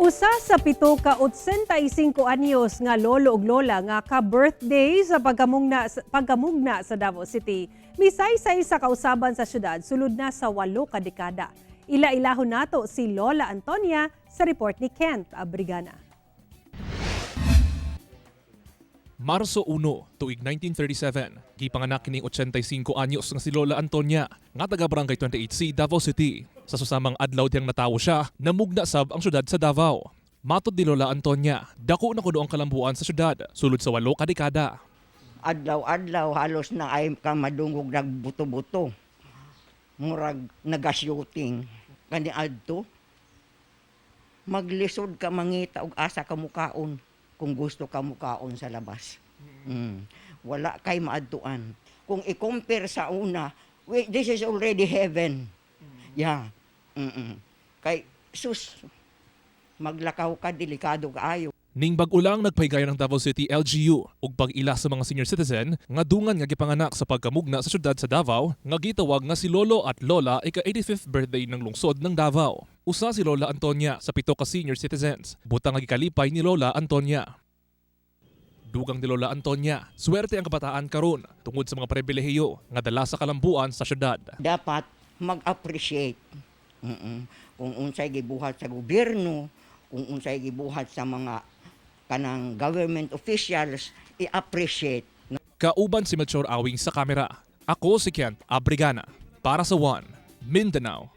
Usa sa 85 anyos nga lolo ug lola nga ka-birthday sa pagkamugna sa Davao City. Misaysay sa kausaban sa syudad sulod na sa 8 ka dekada. Ila-ilahon nato si Lola Antonia sa report ni Kent Abrigana. Marso 1, tuig 1937, gipanganak kining 85 anyos nga si Lola Antonia, nga taga Barangay 28C, Davao City. Sa susamang adlaw diyang natawo siya, namugna sab ang syudad sa Davao. Matod ni Lola Antonia, dako na kuno ang kalambuan sa syudad, sulod sa 8 ka dekada. Adlaw-adlaw halos na ay ka madungog nagbuto-buto. Murag nagasyuting. Kani adto, maglisod ka mangita og asa ka mukaon kung gusto ka mukaon sa labas. Wala kay maadtuan. Kung i-compare sa una, wait, this is already heaven. Yeah. Kay sus, maglakaw ka, delikado kaayo. Ning bag-ulang nagpahigayon ng Davao City LGU ug pag-ila sa mga senior citizen nga dungan nga gipanganak sa pagkamugna sa syudad sa Davao nga gitawag nga si Lolo at Lola ika-85th birthday ng lungsod ng Davao. Usa si Lola Antonia sa 7 ka senior citizens, butang nga gikalipay ni Lola Antonia. Dugang ni Lola Antonia, swerte ang kabataan karon tungod sa mga pribilehiyo nga dala sa kalambuan sa syudad. Dapat mag-appreciate. Kung unsay gibuhat sa gobyerno, kung unsay gibuhat sa mga kanang government officials, i-appreciate. Kauban si Melchor Awing sa kamera. Ako si Kent Abrigana para sa One Mindanao.